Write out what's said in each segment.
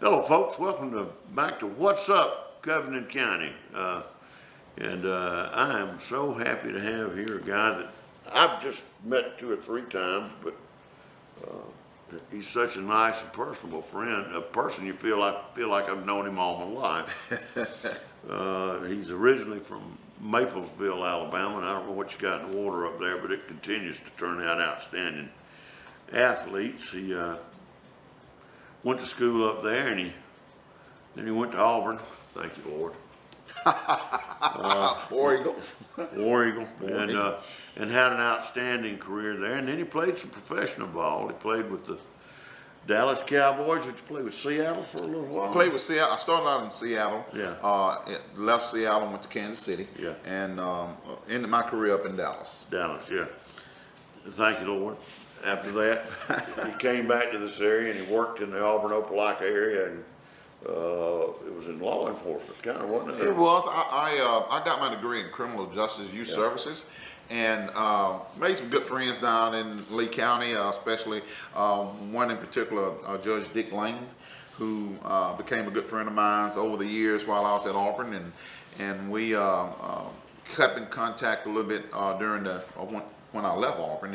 Hello, folks. Welcome back to What's Up, Covenant County. I am so happy to have here a guy that I've just met 2 or 3 times, but he's such a nice and personable friend, a person you feel like I've known him all my life. He's originally from Maplesville, Alabama, and I don't know what you got in the water up there, but it continues to turn out outstanding athletes. He went to school up there, and then he went to Auburn. Thank you, Lord. War Eagle. War Eagle, and had an outstanding career there. And then he played some professional ball. He played with the Dallas Cowboys, which played with Seattle for a little while. Played with Seattle. I started out in Seattle. Yeah. Left Seattle, went to Kansas City. Yeah. And ended my career up in Dallas. Dallas, yeah. Thank you, Lord. After that, he came back to this area and he worked in the Auburn-Opelika area, and it was in law enforcement, kind of, wasn't it? It was. I got my degree in criminal justice youth services, and made some good friends down in Lee County, especially one in particular, Judge Dick Lane, who became a good friend of mine over the years while I was at Auburn, and we kept in contact a little bit during when I left Auburn,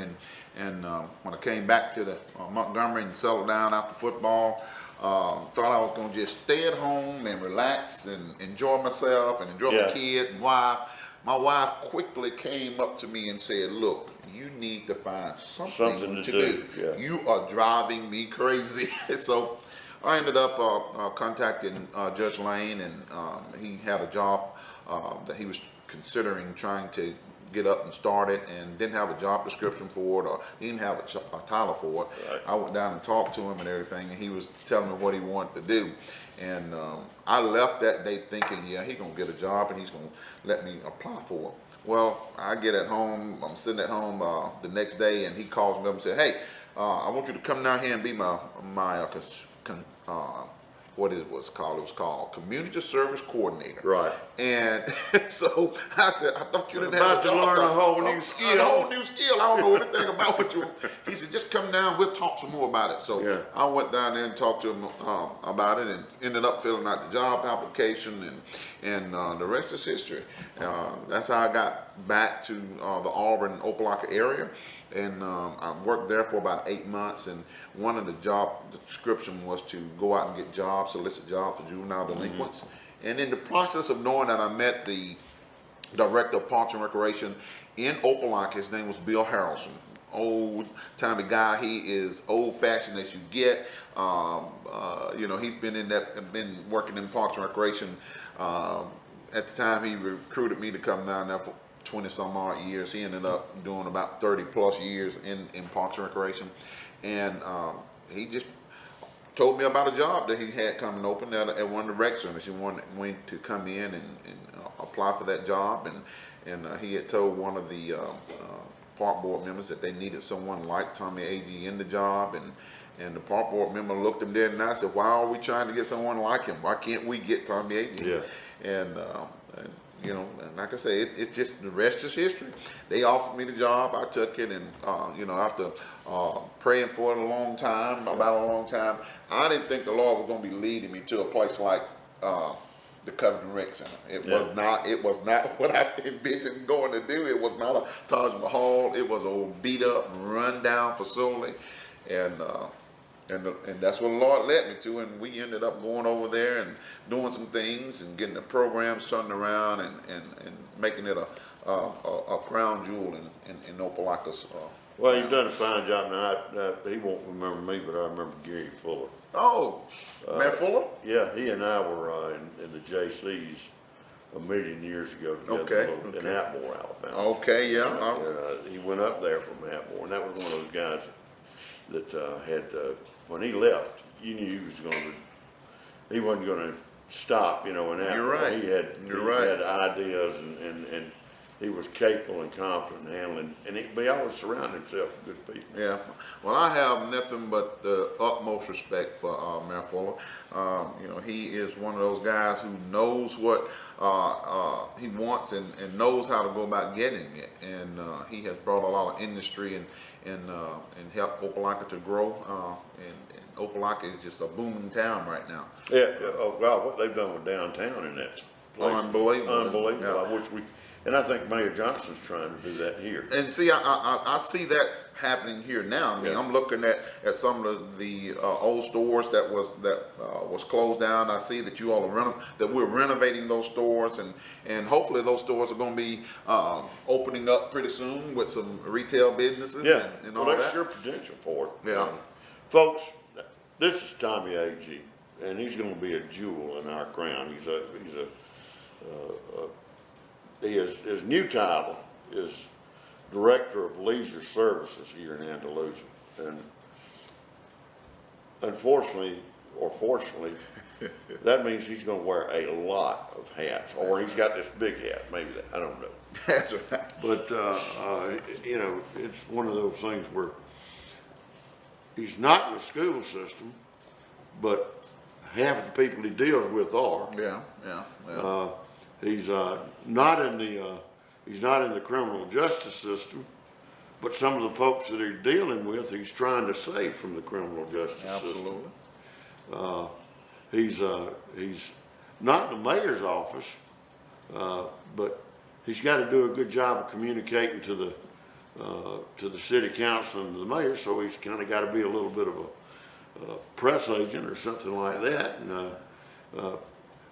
and when I came back to the Montgomery and settled down after football. Thought I was going to just stay at home and relax and enjoy myself and enjoy my kid and wife. My wife quickly came up to me and said, "Look, you need to find something to do. Yeah. You are driving me crazy." So I ended up contacting Judge Lane, and he had a job that he was considering trying to get up and start it, and didn't have a job description for it, or didn't have a title for it. Right. I went down and talked to him and everything, and he was telling me what he wanted to do. And I left that day thinking, yeah, he's gonna get a job and he's gonna let me apply for it. Well, I get at home, I'm sitting at home the next day, and he calls me up and said, "Hey, I want you to come down here and be my what it was called? It was called Community Service Coordinator." Right. And so I said, "I thought you didn't have a job." About to learn a whole new skill. A whole new skill. I don't know anything about what you. He said, "Just come down. We'll talk some more about it." So I went down there and talked to him about it, and ended up filling out the job application, and the rest is history. That's how I got back to the Auburn-Opelika area. And I worked there for about 8 months, and one of the job description was to go out and get jobs, solicit jobs for juvenile delinquents. And in the process of knowing that, I met the director of Parks and Recreation in Opelika. His name was Bill Harrelson. Old-timey guy. He is old-fashioned as you get. He's been working in Parks and Recreation. At the time, he recruited me to come down there for 20-some odd years. He ended up doing about 30+ years in Parks and Recreation, and he just told me about a job that he had coming open at one of the rec centers. He wanted to come in and apply for that job, and he had told one of the park board members that they needed someone like Tommie Agee in the job, and the park board member looked him dead in the eye and said, "Why are we trying to get someone like him? Why can't we get Tommie Agee?" Yeah. And like I say, it's just, the rest is history. They offered me the job, I took it, and after praying for it about a long time, I didn't think the Lord was going to be leading me to a place like the Covenant Rec Center. It was not what I envisioned going to do. It was not a Taj Mahal. It was a beat up, run down facility, and that's what the Lord led me to, and we ended up going over there and doing some things and getting the programs turned around and making it a crown jewel in Opelika's. Well, you've done a fine job. Now, he won't remember me, but I remember Gary Fuller. Oh, Matt Fuller? Yeah, he and I were in the JCs a million years ago together in Atmore, Alabama. Okay, yeah. He went up there from Atmore, and that was one of those guys that had, when he left, you knew he wasn't going to stop, in Atmore. You're right. He had ideas, and he was capable and competent in handling, and he always surrounded himself with good people. Yeah, well, I have nothing but the utmost respect for Mayor Fuller. You know, he is one of those guys who knows what he wants and knows how to go about getting it. And he has brought a lot of industry and helped Opelika to grow. And Opelika is just a booming town right now. Yeah, oh God, what they've done with downtown in that place. Unbelievable. Unbelievable, Yeah. And I think Mayor Johnson's trying to do that here. And see, I see that happening here now. I mean, Yeah. I'm looking at some of the old stores that was closed down. I see that you all are that we're renovating those stores, and hopefully those stores are going to be opening up pretty soon with some retail businesses. Yeah, and well, all that's that. your potential for it. Yeah. Folks, this is Tommie Agee, and he's going to be a jewel in our crown. His new title is Director of Leisure Services here in Andalusia. And unfortunately, or fortunately, that means he's going to wear a lot of hats, or he's got this big hat, maybe that, I don't know. That's right. But, you know, it's one of those things where he's not in the school system, but half of the people he deals with are. Yeah. He's not in the criminal justice system, but some of the folks that he's dealing with, he's trying to save from the criminal justice system. Absolutely. He's not in the mayor's office, but he's got to do a good job of communicating to the city council and the mayor. So he's kind of got to be a little bit of a press agent or something like that. And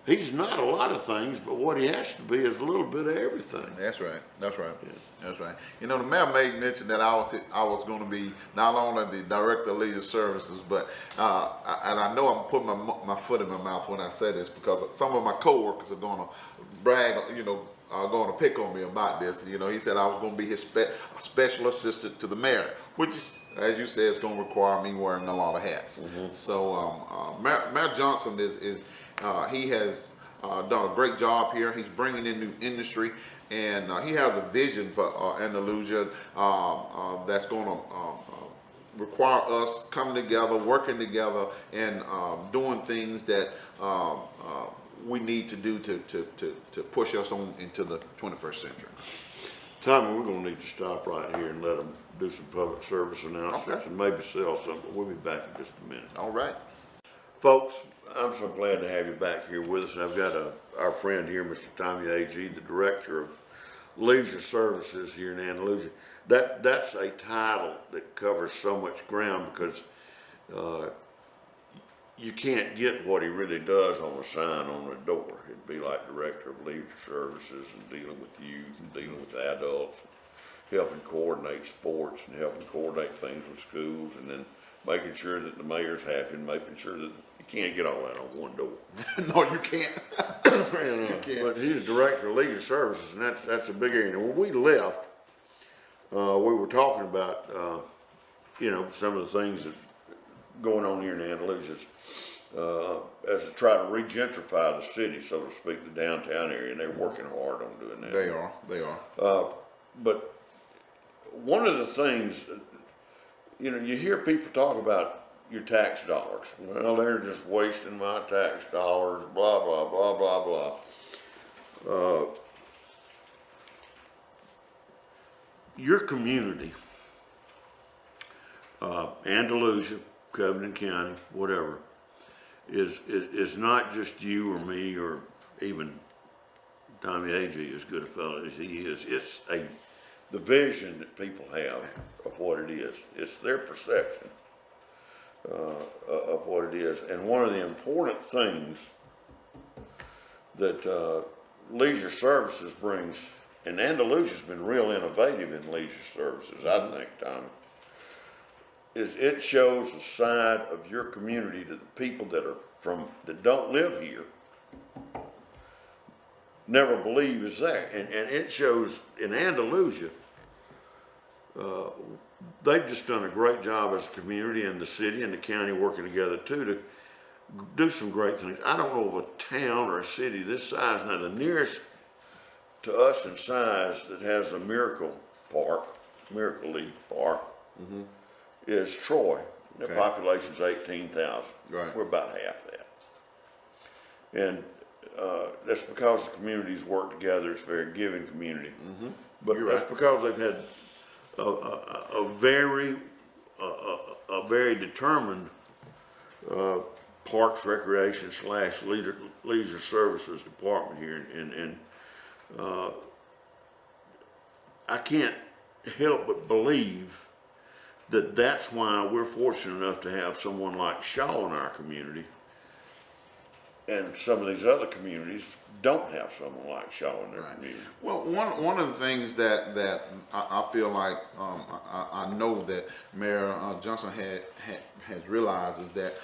he's not a lot of things, but what he has to be is a little bit of everything. That's right. That's right. Yeah. That's right. You know, the mayor made mention that I was going to be not only the director of leisure services, but and I know I'm putting my foot in my mouth when I say this, because some of my coworkers are going to brag, you know, are going to pick on me about this. You know, he said I was going to be his special assistant to the mayor, which, as you said, is going to require me wearing a lot of hats. Mm-hmm. So Mayor Johnson he has done a great job here. He's bringing in new industry, and he has a vision for Andalusia that's going to require us coming together, working together, and doing things that we need to do to push us on into the 21st century. Tommy, we're going to need to stop right here and let them do some public service announcements. Okay. And maybe sell something. We'll be back in just a minute. All right. Folks, I'm so glad to have you back here with us. And I've got our friend here, Mr. Tommie Agee, the Director of Leisure Services here in Andalusia. That's a title that covers so much ground, because you can't get what he really does on a sign on the door. It'd be like Director of Leisure Services and dealing with youth and dealing with adults, and helping coordinate sports and helping coordinate things with schools, and then making sure that the mayor's happy and making sure that you can't get all that on one door. No, you can't. But he's Director of Leisure Services, and that's a big area. When we left, we were talking about, you know, some of the things that going on here in Andalusia as to try to regentrify the city, so to speak, the downtown area, and they're working hard on doing that. They are. But one of the things, you know, you hear people talk about your tax dollars. Well, they're just wasting my tax dollars, blah, blah, blah, blah, blah. Your community, Andalusia, Covenant County, whatever, is not just you or me or even Tommie Agee, as good a fellow as he is. It's the vision that people have of what it is. It's their perception of what it is. And one of the important things that leisure services brings, and Andalusia's been real innovative in leisure services, I think, Tommy, is it shows a side of your community to the people that don't live here, never believe is there. And it shows in Andalusia, they've just done a great job as a community, and the city and the county working together too to do some great things. I don't know of a town or a city this size. Now the nearest to us in size that has a Miracle League Park, is Troy. Their Okay. population's 18,000. Right. We're about half that. And that's because the communities work together. It's a very giving community. But You're that's right. because they've had a very determined Parks, Recreation / Leisure Services department here, and I can't help but believe that that's why we're fortunate enough to have someone like Shaw in our community, and some of these other communities don't have someone like Shaw in their community. Well, one of the things that I feel like I know that Mayor Johnson has realized is that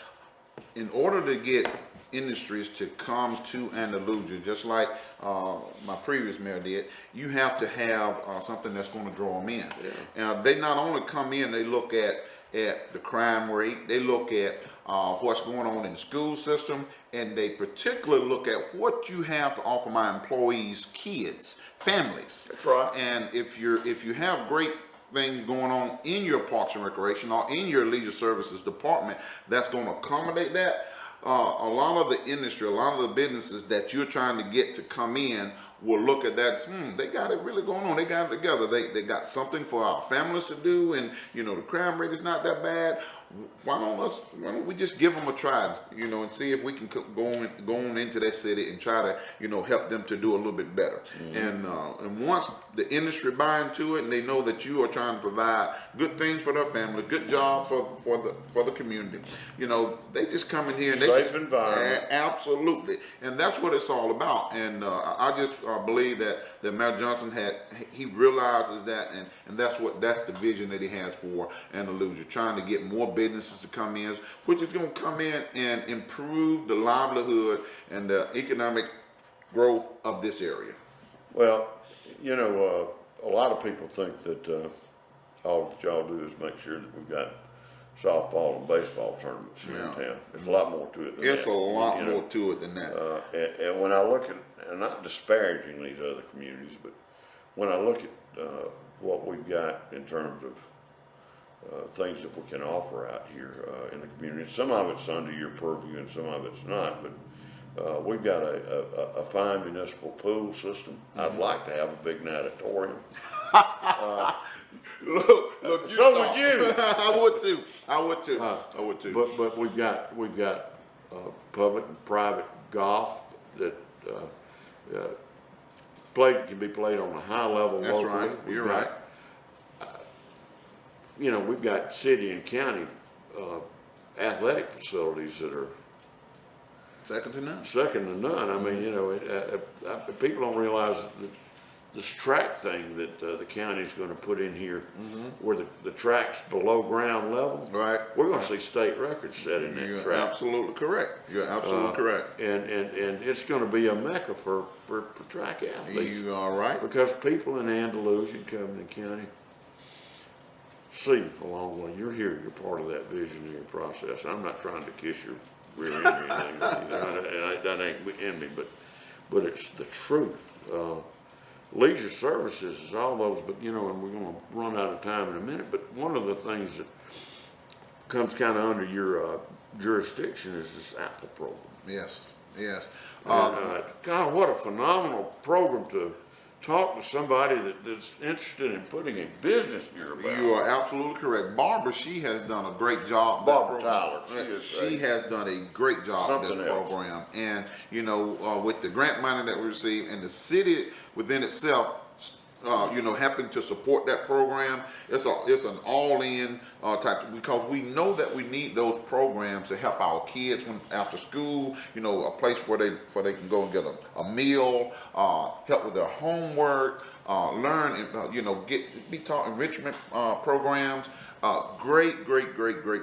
in order to get industries to come to Andalusia, just like my previous mayor did, you have to have something that's going to draw them in. They not only come in, they look at the crime rate, they look at what's going on in the school system, and they particularly look at what you have to offer my employees' kids, families. That's right. And if you have great things going on in your Parks and Recreation or in your Leisure Services department that's going to accommodate that, a lot of the industry, a lot of the businesses that you're trying to get to come in will look at that. They got it really going on. They got it together. They got something for our families to do, and the crime rate is not that bad. Why don't we just give them a try, and see if we can go on into that city and try to, help them to do a little bit better. And once the industry buy into it and they know that you are trying to provide good things for their family, good job for the community, they just come in here and they Safe environment. Absolutely, and that's what it's all about. And I just believe that Mayor Johnson he realizes that, and that's the vision that he has for Andalusia, trying to get more businesses to come in, which is going to come in and improve the livelihood and the economic growth of this area. Well, a lot of people think that all that y'all do is make sure that we've got softball and baseball tournaments here in town. There's a lot more to it than that. It's a lot more to it than that. And when I look at, and not disparaging these other communities, but when I look at what we've got in terms of things that we can offer out here in the community, some of it's under your purview and some of it's not, but we've got a fine municipal pool system. I'd like to have a big natatorium. Look, So would you. I would too. But we've got public and private golf that can be played on a high level That's locally. right. You're right. We've got city and county athletic facilities that are Second to none. second to none. I mean, people don't realize this track thing that the county's going to put in here, where the track's below ground level. Right. We're going to see state records set in that You're track. absolutely correct. You're absolutely correct. And it's going to be a mecca for track athletes. You are right. Because people in Andalusia and Covenant County see along the way. You're here. You're part of that visionary process. I'm not trying to kiss your rear end or anything. That ain't in me, but it's the truth. Leisure Services is all those, but and we're going to run out of time in a minute. But one of the things that comes kind of under your jurisdiction is this Apple program. Yes. God, what a phenomenal program to talk to somebody that's interested in putting a business here about. You are absolutely correct. Barbara, she has done a great job. Barbara Tyler. She has done a great job in that program. And, with the grant money that we received and the city within itself, helping to support that program, it's an all-in type, because we know that we need those programs to help our kids after school, a place where they can go and get a meal, help with their homework, learn, be taught enrichment programs. Great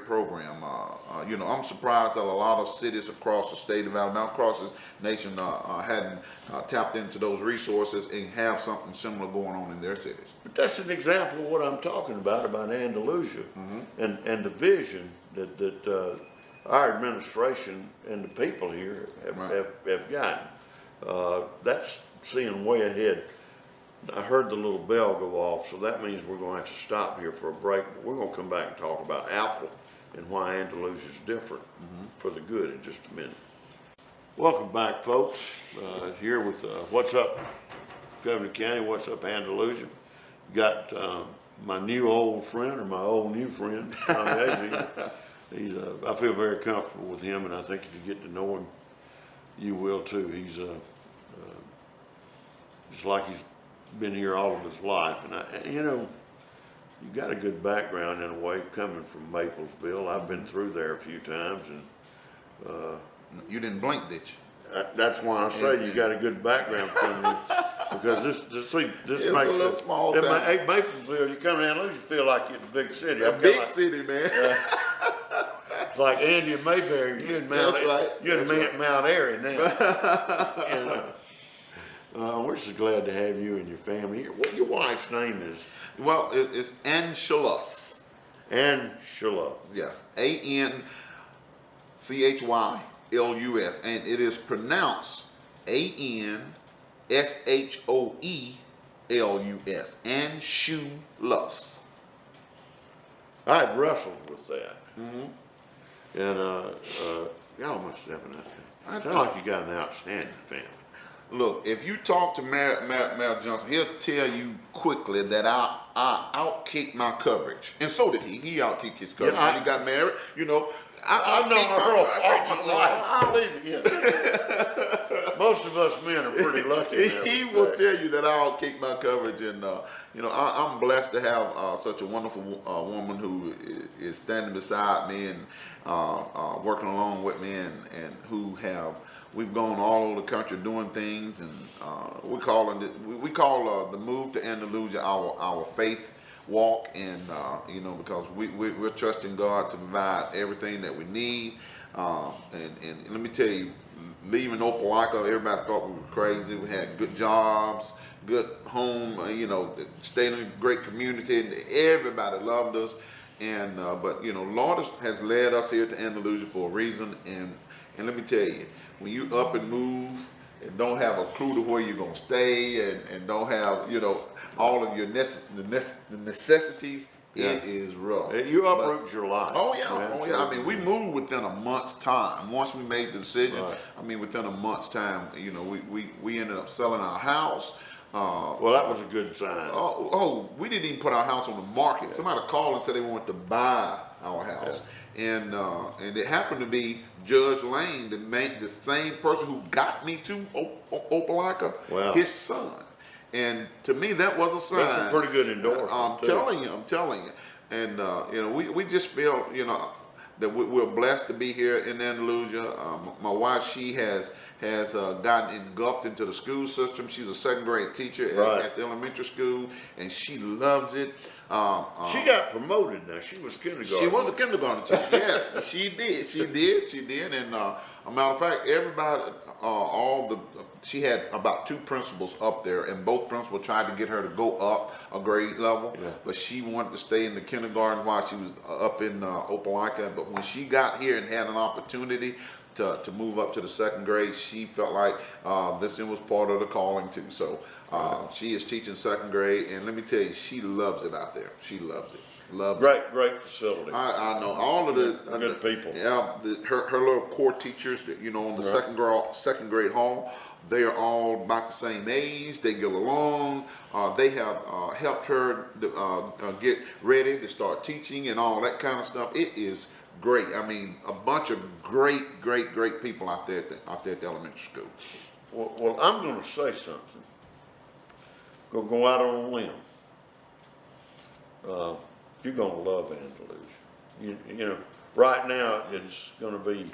program. I'm surprised that a lot of cities across the state of Alabama, across this nation, hadn't tapped into those resources and have something similar going on in their cities. But that's an example of what I'm talking about Andalusia and the vision that our administration and the people here have gotten. That's seeing way ahead I heard the little bell go off, so that means we're going to have to stop here for a break. But we're going to come back and talk about Apple and why Andalusia is different for the good in just a minute. Welcome back, folks. Here with What's Up, Covenant County, What's Up, Andalusia. Got my new old friend, or my old new friend, Tommie Agee. I feel very comfortable with him, and I think if you get to know him, you will too. He's it's like he's been here all of his life, and you know, you got a good background in a way coming from Maplesville. I've been through there a few times, and you didn't blink, did you? that's why I say you got a good background coming, because this it's makes a little small town. Hey, Maplesville, you come down, you feel like you're in a big city. A big city, man. It's like Andy and Mayberry. You're in Mount, That's right. You're in That's Mount Airy now. And, we're just glad to have you and your family here. What your wife's name is? Well, it's Andalusia. Andalusia. Yes, ANCHYLUS, and it is pronounced ANSHOELUS. Andalusia. I had wrestled with that. And y'all must have an outstanding. Sound like you got an outstanding family. Look, if you talk to Mayor Johnson, he'll tell you quickly that I outkicked my coverage, and so did he. He outkicked his coverage when he got married. You know, I've known her all my life. I believe it. Most of us men are pretty lucky. He will tell you that I outkicked my coverage, and you know, I'm blessed to have such a wonderful woman who is standing beside me and working along with me, and who we've gone all over the country doing things, and we call the move to Andalusia our faith walk, and you know, because we're trusting God to provide everything that we need, and let me tell you, leaving Opelika, everybody thought we were crazy. We had good jobs, good home, you know, stayed in a great community, and everybody loved us, and but you know, Lord has led us here to Andalusia for a reason, and let me tell you, when you up and move and don't have a clue to where you're gonna stay, and don't have, you know, all of your necessities, it is rough. You uproot your life. Oh yeah. I mean, we moved within a month's time. Once we made the decision, Right. I mean, within a month's time, you know, we ended up selling our house. Well, that was a good sign. We didn't even put our house on the market. Somebody called and said they wanted to buy our house, and it happened to be Judge Lane, the same person who got me to Opelika, Wow. his son. And to me, that was a sign. That's a pretty good endorsement. I'm telling you. And you know, we just feel, you know, that we're blessed to be here in Andalusia. My wife, she has gotten engulfed into the school system. She's a second grade teacher at the elementary school, and she loves it. She got promoted now. She was kindergarten. She was a kindergarten teacher. Yes, she did. And a matter of fact, everybody, she had about 2 principals up there, and both principals tried to get her to go up a grade level, but she wanted to stay in the kindergarten while she was up in Opelika. But when she got here and had an opportunity to move up to the second grade, she felt like this was part of the calling too. So she is teaching second grade, and let me tell you, she loves it out there. She loves it. Great facility. I know all of the good people. Yeah, her little core teachers, that, you know, on the second grade hall, they are all about the same age. They get along. They have helped her get ready to start teaching and all that kind of stuff. It is great. I mean, a bunch of great people out there at the elementary school. Well, I'm going to say something. Go out on a limb. You're going to love Andalusia. You know, right now it's going to be,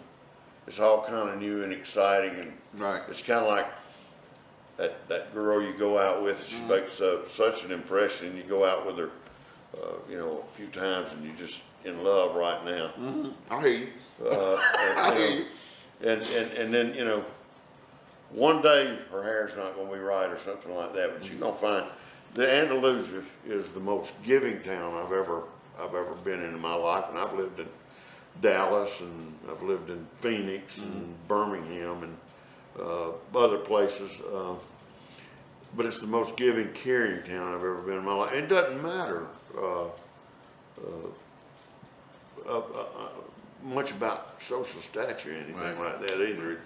it's all kind of new and exciting, and it's kind of like that girl you go out with. She makes such an impression. You go out with her, you know, a few times, and you're just in love right now. I hear you. I hear you. And then, you know, one day her hair's not going to be right or something like that, but you're going to find the Andalusia is the most giving town I've ever been in my life, and I've lived in Dallas, and I've lived in Phoenix and Birmingham and other places. but it's the most giving, caring town I've ever been in my life. And it doesn't matter much about social stature or anything like that either.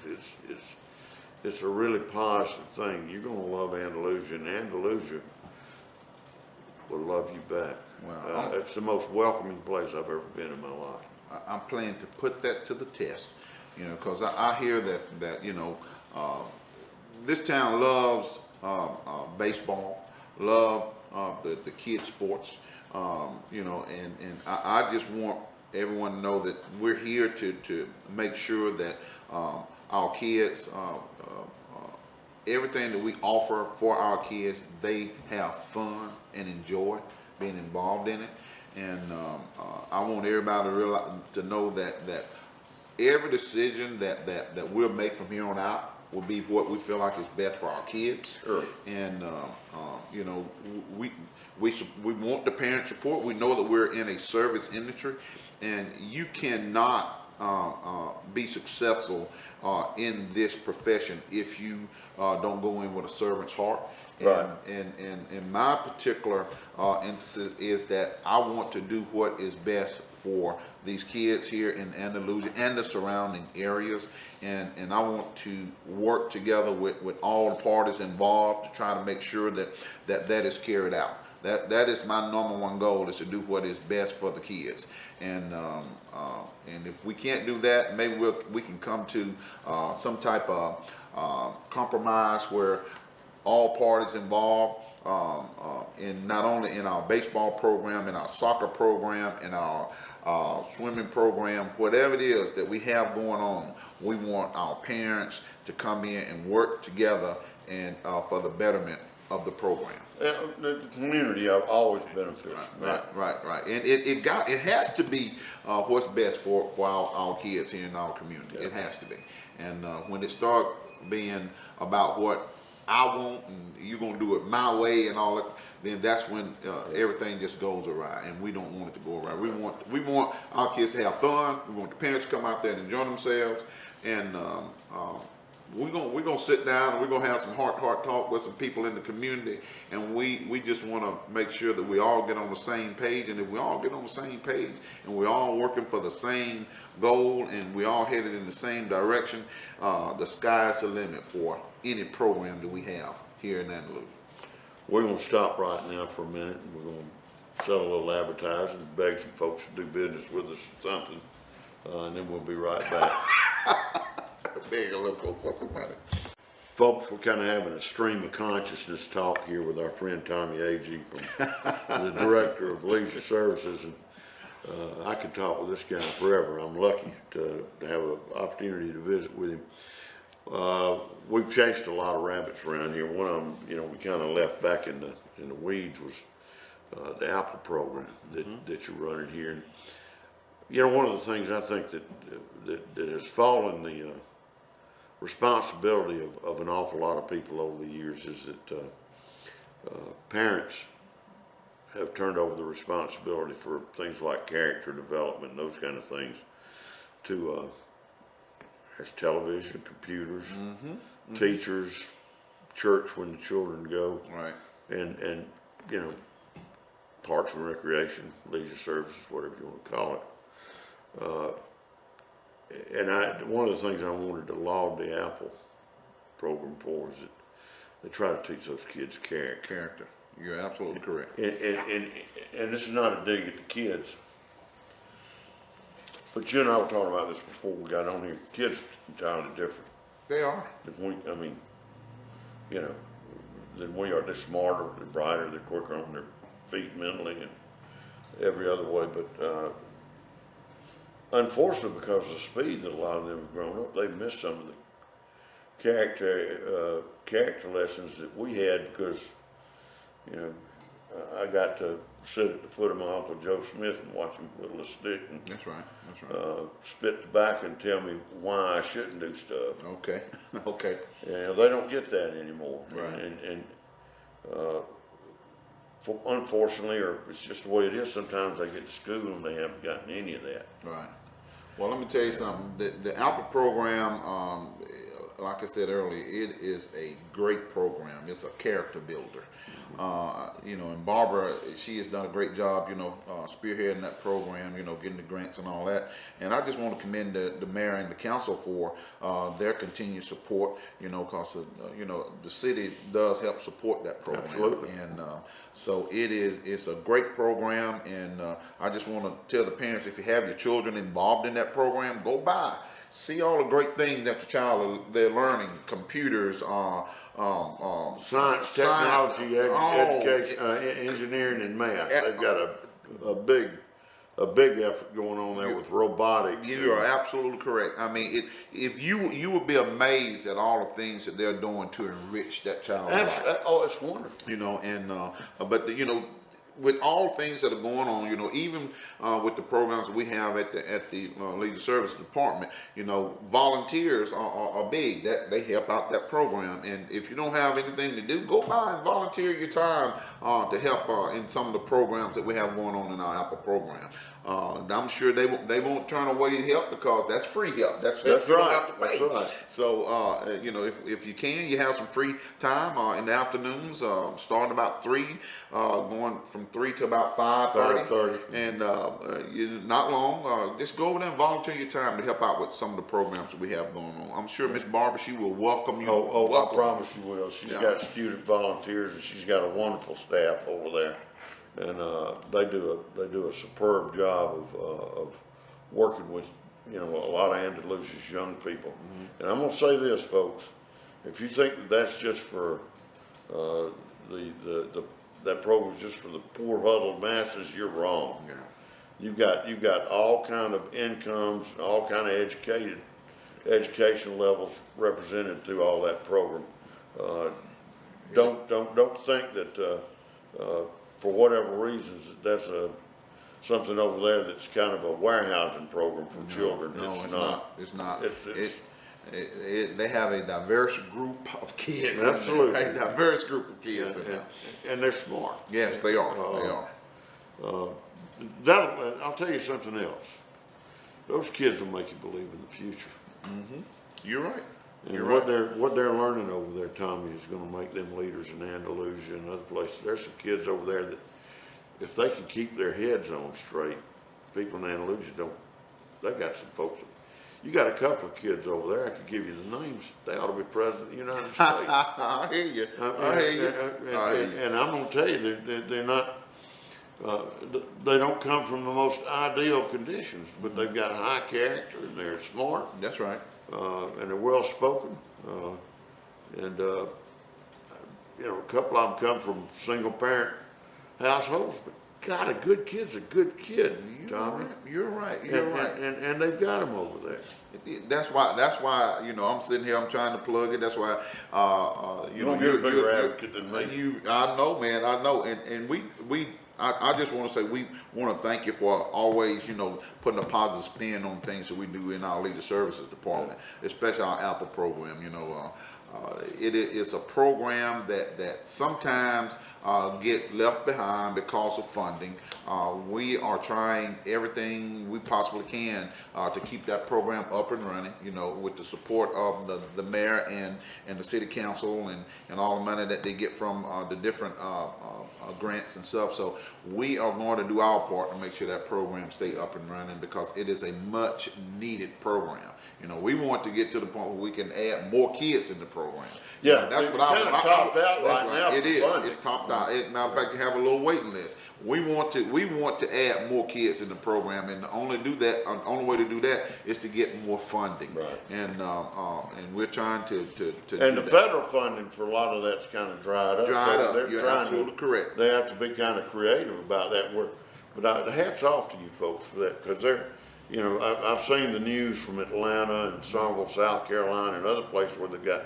It's a really positive thing. You're gonna love Andalusia, and Andalusia will love you back. Wow. It's the most welcoming place I've ever been in my life. I'm planning to put that to the test, you know, because I hear that you know, this town loves baseball, love the kids sports, you know, and I just want everyone to know that we're here to make sure that our kids, everything that we offer for our kids, they have fun and enjoy being involved in it. And I want everybody to realize, to know that every decision that we'll make from here on out will be what we feel like is best for our kids. Sure. And you know, we want the parent support. We know that we're in a service industry, and you cannot be successful in this profession if you don't go in with a servant's heart. Right. And in my particular instance is that I want to do what is best for these kids here in Andalusia and the surrounding areas, and I want to work together with all the parties involved to try to make sure that is carried out. That is my number one goal, is to do what is best for the kids. And if we can't do that, maybe we can come to some type of compromise where all parties involved, in not only in our baseball program, in our soccer program, in our swimming program, whatever it is that we have going on, we want our parents to come in and work together and for the betterment of the program. The community I've always benefited from that. Right. And it has to be what's best for our kids here in our community. Yeah. It has to be. And when it start being about what I want and you're gonna do it my way and all that, then that's when everything just goes awry, and we don't want it to go awry. We want our kids to have fun. We want the parents to come out there and enjoy themselves, and we're gonna sit down and we're gonna have some heart talk with some people in the community, and we just want to make sure that we all get on the same page. And if we all get on the same page and we're all working for the same goal and we all headed in the same direction, the sky's the limit for any program that we have here in Andalusia. We're gonna stop right now for a minute, and we're gonna sell a little advertising, beg some folks to do business with us or something, and then we'll be right back. Beg a little for some money. Folks, we're kind of having a stream of consciousness talk here with our friend Tommie Agee, the Director of Leisure Services, and I could talk with this guy forever. I'm lucky to have an opportunity to visit with him. We've chased a lot of rabbits around here. One of them, you know, we kind of left back in the weeds was the Apple program that you're running here. And, you know, one of the things I think that has fallen the responsibility of an awful lot of people over the years is that parents have turned over the responsibility for things like character development and those kind of things to as television, computers, teachers, church when the children go, Right. and you know, parks and recreation, leisure services, whatever you want to call it. And one of the things I wanted to laud the Apple program for is that they try to teach those kids character. You're absolutely correct. And this is not a dig at the kids, but you and I were talking about this before we got on here. Kids are entirely different They are. than we, you know, than we are. They're smarter, they're brighter, they're quicker on their feet mentally and every other way. But unfortunately, because of the speed that a lot of them have grown up, they've missed some of the character lessons that we had, because, you know, I got to sit at the foot of my Uncle Joe Smith and watch him whittle a stick and That's right. spit tobacco and tell me why I shouldn't do stuff. Okay. Okay. Yeah, they don't get that anymore. Right. And unfortunately, or it's just the way it is, sometimes they get to school and they haven't gotten any of that. Right. Well, let me tell you something. The Apple program, like I said earlier, it is a great program. It's a character builder. You know, and Barbara, she has done a great job, you know, spearheading that program, you know, getting the grants and all that. And I just want to commend the mayor and the council for their continued support, you know, because, you know, the city does help support that program. Absolutely. And so it's a great program. And I just want to tell the parents, if you have your children involved in that program, go by. See all the great things that the child they're learning, computers, Science, technology, education, engineering, and math. They've got a big effort going on there with robotics. You are absolutely correct. I mean, if you would be amazed at all the things that they're doing to enrich that child's life. Oh, it's wonderful. You know, and but you know, with all things that are going on, you know, even with the programs we have at the Leisure Service Department, you know, volunteers are big. That they help out that program. And if you don't have anything to do, go by and volunteer your time to help in some of the programs that we have going on in our Apple program. I'm sure they won't turn away help because that's free help. That's help you don't have to pay. That's right. So you know, if you can, you have some free time in the afternoons, starting about 3, going from 3 to about 5:30, and not long. Just go over there and volunteer your time to help out with some of the programs that we have going on. I'm sure Miss Barbara, she will welcome you. I promise you will. She's got student volunteers, and she's got a wonderful staff over there. And they do a superb job of working with, you know, a lot of Andalusia's young people. Mm-hmm. And I'm gonna say this, folks: if you think that that's just for that program's just for the poor huddled masses, you're wrong. Yeah. You've got all kind of incomes, all kind of education levels represented through all that program. Don't think that. For whatever reasons, that's something over there that's kind of a warehousing program for children. No, it's not. It's they have a diverse group of kids. Absolutely. A diverse group of kids. And they're smart. Yes, they are. I'll tell you something else. Those kids will make you believe in the future. Mm-hmm. You're right. And what they're learning over there, Tommie, is going to make them leaders in Andalusia and other places. There's some kids over there that, if they can keep their heads on straight, people in Andalusia don't. They got some folks. You got a couple of kids over there. I could give you the names. They ought to be president of the United States. I hear you. I hear you. And I'm going to tell you, they're not. They don't come from the most ideal conditions, but they've got a high character and they're smart. That's right. And they're well spoken, and you know, a couple of them come from single parent households, but God, a good kid's a good kid, Tommie. You're right. And they've got them over there. That's why you know, I'm sitting here. I'm trying to plug it. That's why you know, you're a bigger advocate than me. I know, man. I know, and I just want to say we want to thank you for always, you know, putting a positive spin on things that we do in our Leisure Services Department, especially our Apple program. You know, it is a program that sometimes get left behind because of funding. We are trying everything we possibly can to keep that program up and running, you know, with the support of the mayor and the city council and all the money that they get from the different grants and stuff. So we are going to do our part to make sure that program stay up and running, because it is a much needed program. You know, we want to get to the point where we can add more kids in the program. Yeah, that's what I'm topped out right now. It is. It's topped out. Matter of fact, you have a little waiting list. We want to add more kids in the program, and the only way to do that is to get more funding. Right. And we're trying to and the federal funding for a lot of that's kind of dried up. You're absolutely correct. They have to be kind of creative about that work. But hats off to you folks for that, because they're, you know, I've seen the news from Atlanta and Somerville, South Carolina, and other places where they've got.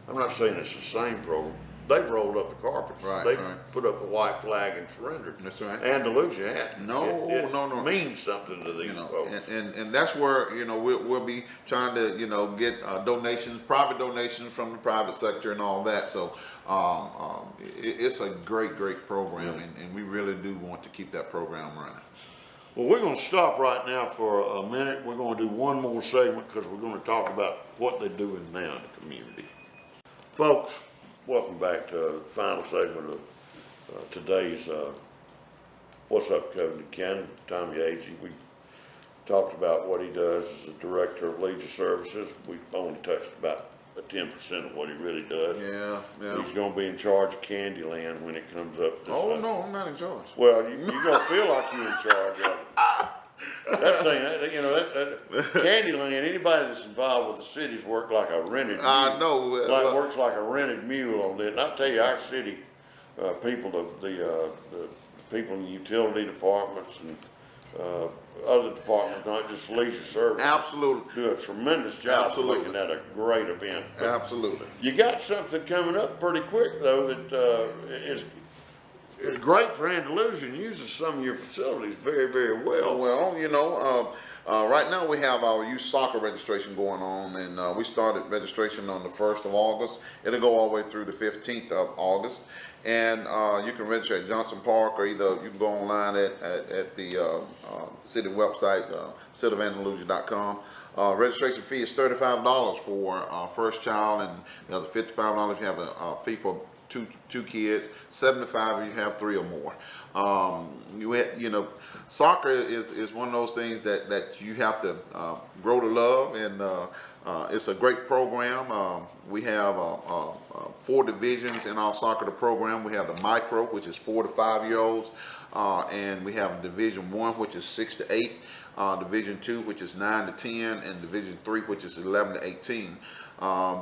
I'm not saying it's the same program. They've rolled up the carpets. They've put up the white flag and surrendered. That's right. Andalusia has. No. It means something to these folks. And that's where, you know, we'll be trying to, you know, get donations, private donations from the private sector and all that. So it's a great program, and we really do want to keep that program running. Well, we're going to stop right now for a minute. We're going to do one more segment because we're going to talk about what they're doing now in the community. Folks, welcome back to the final segment of today's What's Up, Covington County. Tommie Agee. We talked about what he does as the Director of Leisure Services. We've only touched about 10% of what he really does. Yeah, yeah. He's going to be in charge of Candyland when it comes up. Oh, no, I'm not in charge. Well, you're going to feel like you're in charge of it. That thing, you know, that Candyland, anybody that's involved with the cities work like a rented mule. I know. Works like a rented mule on it. And I'll tell you, our city people, the people in the utility departments and other departments, not just leisure service, Absolutely. do a tremendous job Absolutely. of making that a great event. Absolutely. You got something coming up pretty quick though that is great for Andalusia and uses some of your facilities very, very well. Well, you know, right now we have our youth soccer registration going on, and we started registration on the 1st of August. It'll go all the way through the 15th of August. And you can register at Johnson Park, or either you can go online at the city website, cityofandalusia.com. Registration fee is $35 for first child, and the other $55 if you have a fee for two kids, $75 if you have 3 or more. You know, soccer is one of those things that you have to grow to love, and it's a great program. We have 4 divisions in our soccer program. We have the micro, which is 4 to 5 year olds, and we have Division 1, which is 6 to 8, Division 2, which is 9 to 10, and Division 3, which is 11 to 18.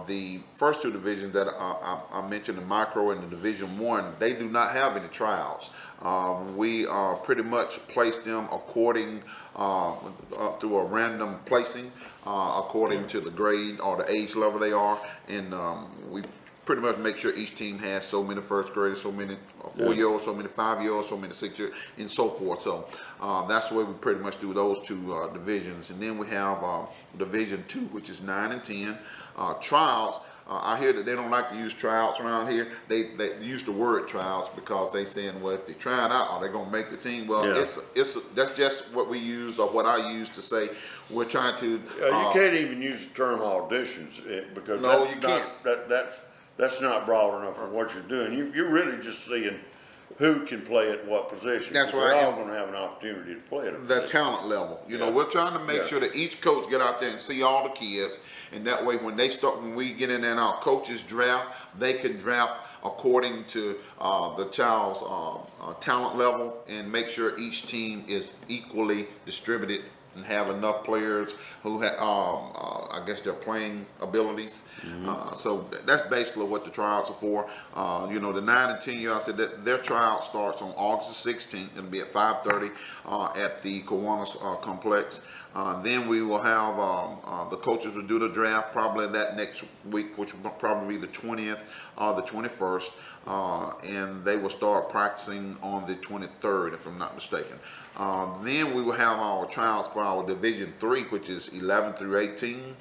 The first 2 divisions that I mentioned, the micro and the Division 1, they do not have any trials. We pretty much place them according through a random placing according to the grade or the age level they are, and we pretty much make sure each team has so many first graders, so many 4-year-olds, so many 5-year-olds, so many 6-year, and so forth. So that's the way we pretty much do those 2 divisions. And then we have Division 2, which is 9 and 10. Trials, I hear that they don't like to use tryouts around here. They use the word tryouts because they saying, well, if they try it out, are they going to make the team? Well, that's just what we use, or what I use to say we're trying to. You can't even use the term auditions because no, that's you not, can't. That's not broad enough for what you're doing. You're really just seeing who can play at what position. That's right. They're all going to have an opportunity to play at a The position. talent level. You know, we're trying to make sure that each coach get out there and see all the kids, and that way when we get in there and our coaches draft, they can draft according to the child's talent level, and make sure each team is equally distributed and have enough players who have, I guess, their playing abilities. So that's basically what the tryouts are for. You know, the 9 and 10 year, I said that their tryout starts on August the 16th. It'll be at 5:30 at the Kiwanis Complex. Then we will have the coaches will do the draft probably that next week, which will probably be the 20th or the 21st. And they will start practicing on the 23rd, if I'm not mistaken. Then we will have our trials for our Division 3, which is 11 through 18.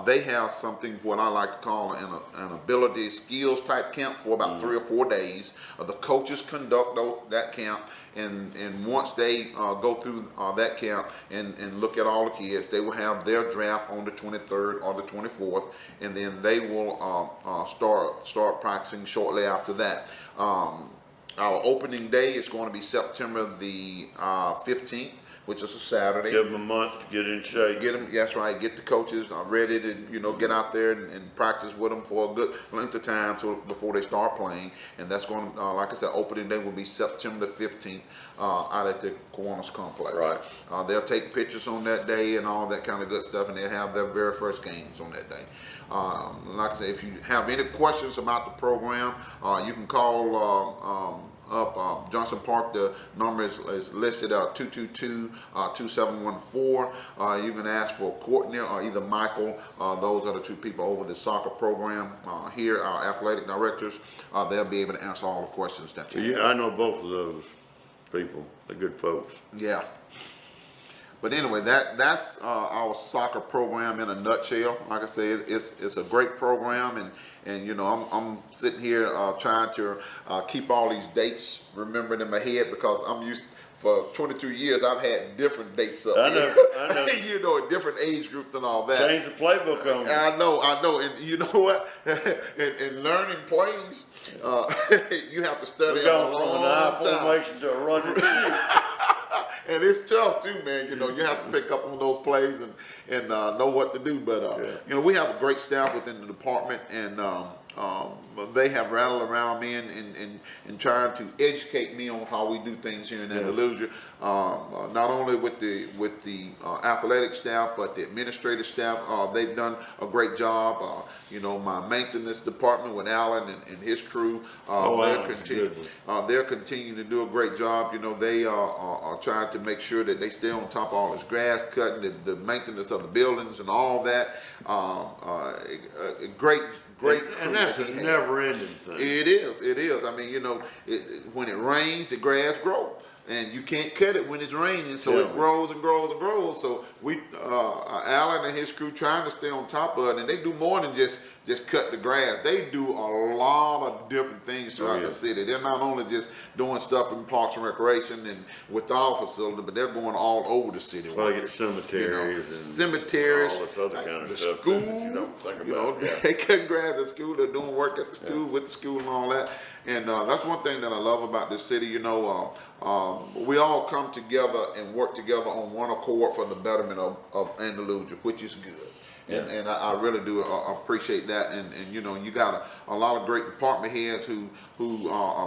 They have something what I like to call an ability skills type camp for about 3 or 4 days. The coaches conduct that camp, and once they go through that camp and look at all the kids, they will have their draft on the 23rd or the 24th, and then they will start practicing shortly after that. Our opening day is going to be September the 15th, which is a Saturday. Give them a month to get in shape. Get them, that's right. Get the coaches ready to, get out there and practice with them for a good length of time before they start playing. And that's going to, like I said, opening day will be September the 15th out at the Kiwanis Complex. Right. They'll take pictures on that day and all that kind of good stuff, and they'll have their very first games on that day. Like I said, if you have any questions about the program, you can call up Johnson Park. The number is listed 222-2714. You can ask for Courtney or either Michael. Those are the 2 people over the soccer program here, our athletic directors. They'll be able to answer all the questions that you have. Yeah, I know both of those people. They're good folks. Yeah. But anyway, that's our soccer program in a nutshell. Like I said, it's a great program, and I'm sitting here trying to keep all these dates remembered in my head, because I'm used for 22 years, I've had different dates up. I know. You know, in different age groups and all that. Change the playbook on you. I know, and you know what? in learning plays, you have to study We're a going from an I long time. formation to a run and shoot. And it's tough too, man. You know, you have to pick up on those plays and know what to do. But you know, we have a great staff within the department, and they have rattled around me and trying to educate me on how we do things here in Andalusia. Not only with the athletic staff, but the administrative staff. They've done a great job. You know, my maintenance department with Alan and his crew. They're continuing to do a great job. You know, they are trying to make sure that they stay on top of all this grass cutting, the maintenance of the buildings and all that. Great. And that's a never-ending thing. It is. I mean, you know, when it rains, the grass grows. And you can't cut it when it's raining, so it grows and grows and grows. So we, Alan and his crew, trying to stay on top of it, and they do more than just cut the grass. They do a lot of different things throughout the city. They're not only just doing stuff in parks and recreation and with our facility, but they're going all over the city. Well, they get cemeteries, and cemeteries, all this other kind of the stuff. school. You don't think about. They cut grass at school. They're doing work at the school with the school and all that. And that's one thing that I love about this city. You know, we all come together and work together on one accord for the betterment of Andalusia, which is good. And I really do appreciate that. And you know, you got a lot of great department heads who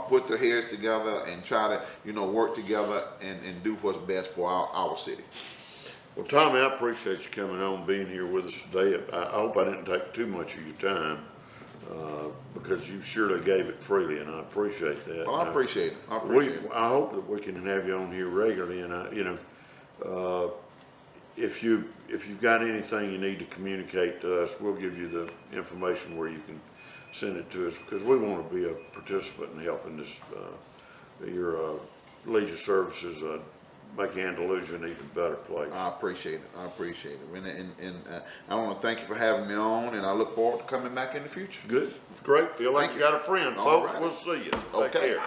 put their heads together and try to, you know, work together and do what's best for our city. Well, Tommy, I appreciate you coming on, being here with us today. I hope I didn't take too much of your time, because you surely gave it freely, and I appreciate that. Well, I appreciate it. I hope that we can have you on here regularly, and you know, if you've got anything you need to communicate to us, we'll give you the information where you can send it to us, because we want to be a participant in helping this your leisure services make Andalusia an even better place. I appreciate it. And I want to thank you for having me on, and I look forward to coming back in the future. Good. Great. Feel like you got a friend, folks. We'll see you. Take care.